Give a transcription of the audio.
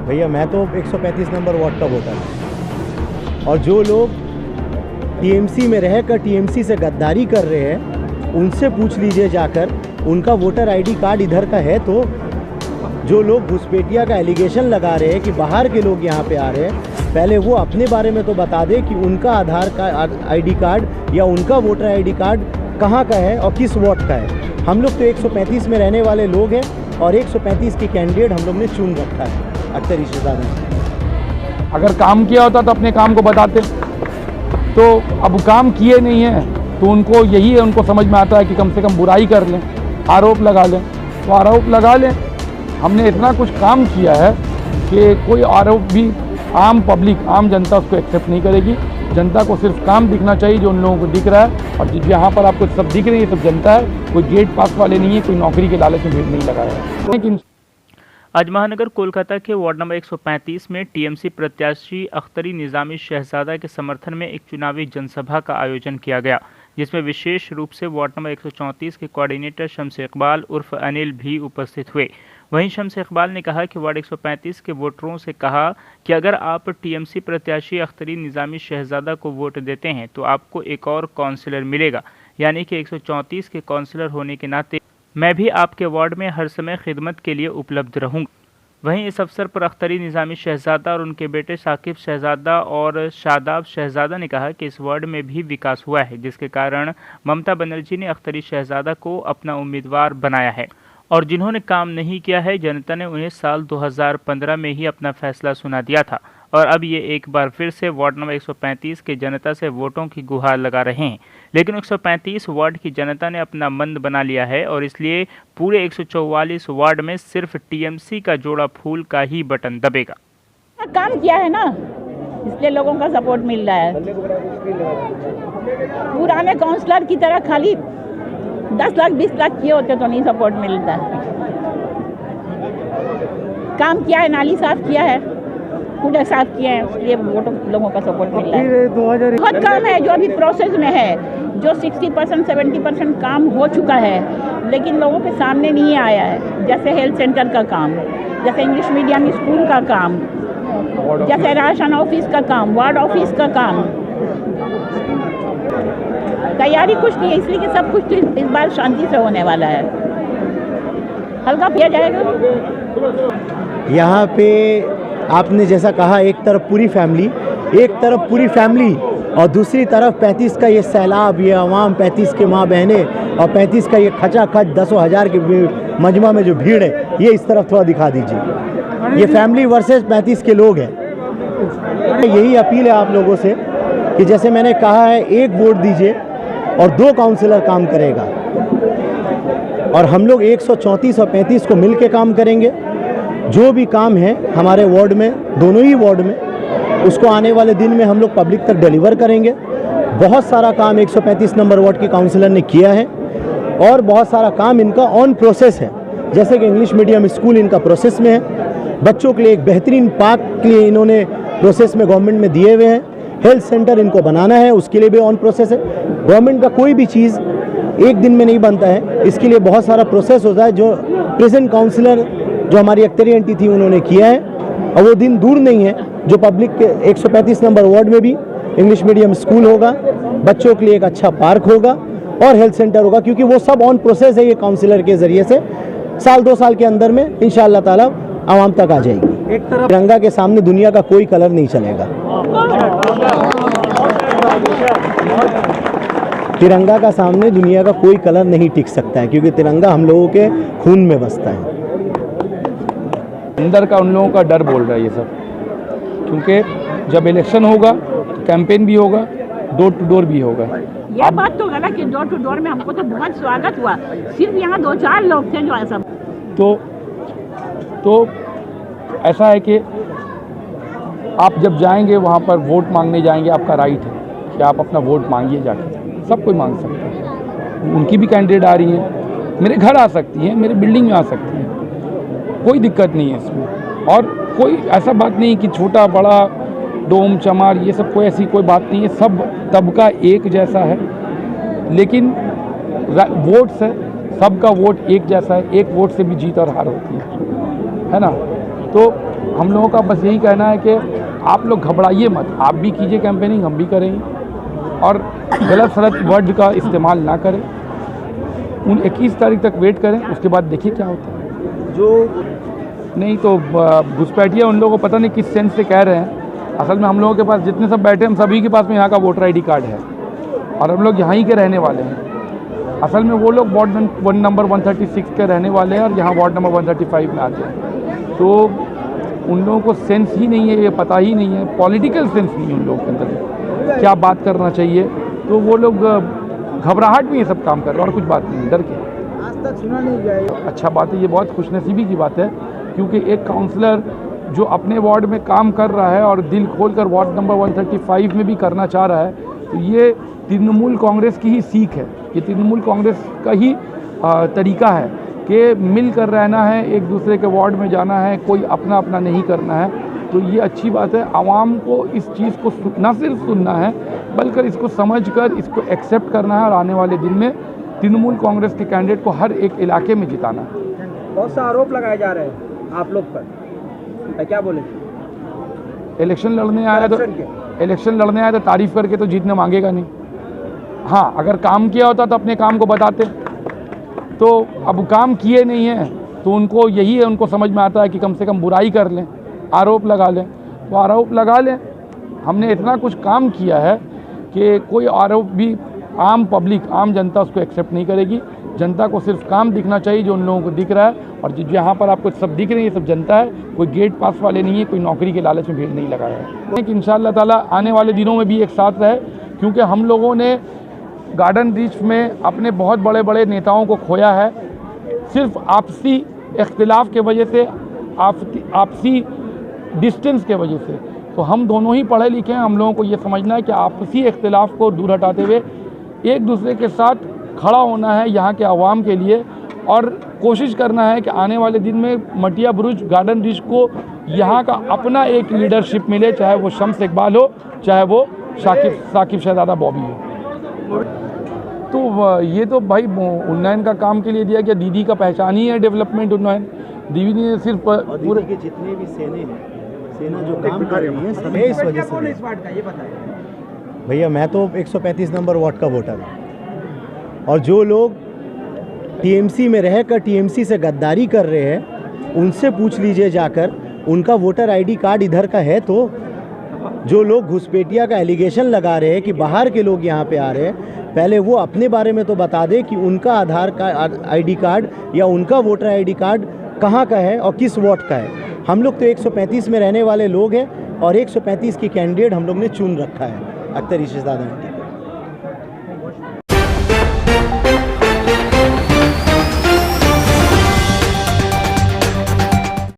भैया मैं तो 135 नंबर वार्ड का वोटर हूँ, और जो लोग टीएमसी में रहकर टीएमसी से गद्दारी कर रहे हैं उनसे पूछ लीजिए जाकर, उनका वोटर आईडी कार्ड इधर का है। तो जो लोग घुसपैठिया का एलिगेशन लगा रहे हैं कि बाहर के लोग यहाँ पे आ रहे हैं, पहले वो अपने बारे में तो बता दे कि उनका आधार कार्ड आईडी कार्ड या उनका वोटर आईडी कार्ड कहाँ का है और किस वार्ड का है। हम लोग तो 135 में रहने वाले लोग हैं और 135 की कैंडिडेट हम लोग ने चुन रखा है अख्तर रिश्तेदार। अगर काम किया होता तो अपने काम को बताते, तो अब काम किए नहीं है तो उनको यही है, उनको समझ में आता है कि कम से कम बुराई कर लें, आरोप लगा लें। तो आरोप लगा लें, हमने इतना कुछ काम किया है कि कोई आरोप भी आम पब्लिक, आम जनता उसको एक्सेप्ट नहीं करेगी। जनता को सिर्फ काम दिखना चाहिए जो उन लोगों को दिख रहा है, और यहाँ पर आपको सब दिख रही है, सब जनता है, कोई गेट पास वाले नहीं है, कोई नौकरी के लालच में भीड़ नहीं लगाया है। लेकिन आज महानगर कोलकाता के वार्ड नंबर 135 में टीएमसी प्रत्याशी अख्तरी निज़ामी शहजादा के समर्थन में एक चुनावी जनसभा का आयोजन किया गया, जिसमें विशेष रूप से वार्ड नंबर 134 के कोऑर्डिनेटर शम्स इकबाल उर्फ अनिल भी उपस्थित हुए। वहीं शम्स इकबाल ने कहा कि वार्ड 135 के वोटरों से कहा कि अगर आप टीएमसी प्रत्याशी अख्तरी निज़ामी शहजादा को वोट देते हैं तो आपको एक और काउंसिलर मिलेगा, यानी कि 134 के काउंसिलर होने के नाते मैं भी आपके वार्ड में हर समय खिदमत के लिए उपलब्ध रहूँगा। वहीं इस अवसर पर अख्तरी निज़ामी शहजादा और उनके बेटे साकिब शहजादा और शादाब शहजादा ने कहा कि इस वार्ड में भी विकास हुआ है, जिसके कारण ममता बनर्जी ने अख्तरी शहजादा को अपना उम्मीदवार बनाया है, और जिन्होंने काम नहीं किया है जनता ने उन्हें साल 2015 में ही अपना फैसला सुना दिया था, और अब ये एक बार फिर से वार्ड नंबर 135 के जनता से वोटों की गुहार लगा रहे हैं। लेकिन 135 वार्ड की जनता ने अपना मन बना लिया है और इसलिए पूरे 144 वार्ड में सिर्फ टीएमसी का जोड़ा फूल का ही बटन दबेगा। काम किया है ना, इसलिए लोगों का सपोर्ट मिल रहा है। पुराने काउंसलर की तरह खाली 10 लाख 20 लाख किए होते तो नहीं सपोर्ट मिलता। काम किया है, नाली साफ किया है, कूड़ा साफ किए हैं, इसलिए वोटों लोगों का सपोर्ट मिल रहा है। बहुत काम है जो अभी प्रोसेस में है, जो 60% 70% काम हो चुका है, लेकिन लोगों के सामने नहीं आया है। जैसे हेल्थ सेंटर का काम, जैसे इंग्लिश मीडियम स्कूल का काम, जैसे राशन ऑफिस का काम, वार्ड ऑफिस का काम। तैयारी कुछ नहीं है, इसलिए कि सब कुछ इस बार शांति से होने वाला है, हल्का किया जाएगा। यहाँ पे आपने जैसा कहा, एक तरफ पूरी फैमिली और दूसरी तरफ 35 का ये सैलाब, ये अवाम, 35 के माँ बहनें और 35 का ये खचाखच 10,000 के मजमा में जो भीड़ है, ये इस तरफ थोड़ा दिखा दीजिए। ये फैमिली वर्सेस 35 के लोग हैं। यही अपील है आप लोगों से कि जैसे मैंने कहा है, एक वोट दीजिए और 2 काउंसिलर काम करेगा, और हम लोग 134 और 35 को मिल के काम करेंगे। जो भी काम है हमारे वार्ड में, दोनों ही वार्ड में, उसको आने वाले दिन में हम लोग पब्लिक तक डिलीवर करेंगे। बहुत सारा काम 135 नंबर वार्ड के काउंसिलर ने किया है और बहुत सारा काम इनका ऑन प्रोसेस है। जैसे कि इंग्लिश मीडियम स्कूल इनका प्रोसेस में है, बच्चों के लिए एक बेहतरीन पार्क के लिए इन्होंने प्रोसेस में गवर्नमेंट में दिए हुए हैं। हेल्थ सेंटर इनको बनाना है, उसके लिए भी ऑन प्रोसेस है। गवर्नमेंट का कोई भी चीज़ एक दिन में नहीं बनता है, इसके लिए बहुत सारा प्रोसेस होता है, जो प्रेजेंट काउंसिलर जो हमारी अख्तरी आंटी थी उन्होंने किया है। और वो दिन दूर नहीं है जो पब्लिक के 135 नंबर वार्ड में भी इंग्लिश मीडियम स्कूल होगा, बच्चों के लिए एक अच्छा पार्क होगा और हेल्थ सेंटर होगा, क्योंकि वो सब ऑन प्रोसेस है। ये काउंसिलर के ज़रिए से साल 2 साल के अंदर में इंशाअल्लाह ताला आवाम तक आ जाएगी। एक तरफ तिरंगा के सामने दुनिया का कोई कलर नहीं चलेगा। तिरंगा का सामने दुनिया का कोई कलर नहीं टिक सकता है, क्योंकि तिरंगा हम लोगों के खून में बसता है। अंदर का उन लोगों का डर बोल रहा है ये सब, क्योंकि जब इलेक्शन होगा तो कैंपेन भी होगा, डोर टू डोर भी होगा। यह बात तो गलत कि डोर टू डोर में हमको तो बहुत स्वागत हुआ, सिर्फ यहाँ 2-4 लोग थे जो ऐसा। तो ऐसा है कि आप जब जाएंगे वहाँ पर वोट मांगने जाएंगे, आपका राइट है कि आप अपना वोट मांगिए जाके, सब कोई मांग सकता है। उनकी भी कैंडिडेट आ रही हैं, मेरे घर आ सकती हैं, मेरे बिल्डिंग में आ सकती हैं, कोई दिक्कत नहीं है इसमें। और कोई ऐसा बात नहीं कि छोटा बड़ा डोम चमार, ये सब कोई ऐसी कोई बात नहीं है, सब तबका एक जैसा है। लेकिन वोट से सबका वोट एक जैसा है, एक वोट से भी जीत और हार होती है ना। तो हम लोगों का बस यही कहना है कि आप लोग घबराइए मत, आप भी कीजिए कैंपेनिंग, हम भी करेंगे, और गलत सलत वर्ड का इस्तेमाल ना करें। उन 21 तारीख तक वेट करें, उसके बाद देखिए क्या होता है। जो नहीं तो घुसपैठिया उन लोगों को पता नहीं किस सेंस से कह रहे हैं। असल में हम लोगों के पास जितने सब बैठे हैं, हम सभी के पास में यहाँ का वोटर ID कार्ड है और हम लोग यहाँ ही के रहने वाले हैं। असल में वो लोग वार्ड नंबर 136 के रहने वाले हैं और यहाँ वार्ड नंबर 135 में आते हैं। तो उन लोगों को सेंस ही नहीं है, ये पता ही नहीं है, पॉलिटिकल सेंस नहीं है उन लोगों के अंदर क्या बात करना चाहिए। तो वो लोग घबराहट में ये सब काम कर रहे हैं और कुछ बात नहीं, डर के। आज तक सुना नहीं गया। अच्छा बात है, ये बहुत खुशनसीबी की बात है, क्योंकि एक काउंसलर जो अपने वार्ड में काम कर रहा है और दिल खोलकर वार्ड नंबर 135 में भी करना चाह रहा है, तो ये तृणमूल कांग्रेस की ही सीख है, ये तृणमूल कांग्रेस का ही तरीका है कि मिल कर रहना है, एक दूसरे के वार्ड में जाना है, कोई अपना अपना नहीं करना है। तो ये अच्छी बात है। आवाम को इस चीज़ को न सिर्फ सुनना है बल्कि इसको समझकर इसको एक्सेप्ट करना है और आने वाले दिन में तृणमूल कांग्रेस के कैंडिडेट को हर एक इलाके में जिताना है। बहुत से आरोप लगाए जा रहे हैं आप लोग पर, क्या बोले? इलेक्शन लड़ने आया तो तारीफ करके तो जीतने मांगेगा नहीं। हाँ, अगर काम किया होता तो अपने काम को बताते, तो अब काम किए नहीं है तो उनको यही है, उनको समझ में आता है कि कम से कम बुराई कर लें, आरोप लगा लें, तो आरोप लगा लें। हमने इतना कुछ काम किया है कि कोई आरोप भी आम पब्लिक, आम जनता उसको एक्सेप्ट नहीं करेगी। जनता को सिर्फ काम दिखना चाहिए जो उन लोगों को दिख रहा है, और जो यहाँ पर आपको सब दिख रही है, ये सब जनता है, कोई गेट पास वाले नहीं है, कोई नौकरी के लालच में भीड़ नहीं लगाया है। लेकिन इंशाअल्लाह ताला आने वाले दिनों में भी एक साथ रहे, क्योंकि हम लोगों ने गार्डन रीच में अपने बहुत बड़े बड़े नेताओं को खोया है, सिर्फ आपसी इख्तिलाफ के वजह से, आपसी डिस्टेंस के वजह से। तो हम दोनों ही पढ़े लिखे हैं, हम लोगों को ये समझना है कि आपसी इख्तिलाफ को दूर हटाते हुए एक दूसरे के साथ खड़ा होना है यहाँ के आवाम के लिए, और कोशिश करना है कि आने वाले दिन में मटिया बुरुज गार्डन रीच को यहाँ का अपना एक लीडरशिप मिले, चाहे वो शम्स इकबाल हो, चाहे वो साकिब शहजादा बॉबी हो। तो ये तो भाई उन्नयन का काम के लिए दिया गया। दीदी का पहचान ही है डेवलपमेंट उन्नयन। दीदी ने सिर्फ पूरे के जितने भी सेना जो काम कर रही है सब इस वजह से। भैया मैं तो 135 नंबर वार्ड का वोटर हूँ, और जो लोग टीएमसी में रहकर टीएमसी से गद्दारी कर रहे हैं उनसे पूछ लीजिए जाकर, उनका वोटर ID कार्ड इधर का है। तो जो लोग घुसपैठिया का एलिगेशन लगा रहे हैं कि बाहर के लोग यहाँ पे आ रहे हैं, पहले वो अपने बारे में तो बता दे कि उनका आधार कार्ड ID कार्ड या उनका वोटर ID कार्ड कहाँ का है और किस वार्ड का है। हम लोग तो 135 में रहने वाले लोग हैं और 135 की कैंडिडेट हम लोग ने चुन रखा है, अख्तर शहजादा आंटी।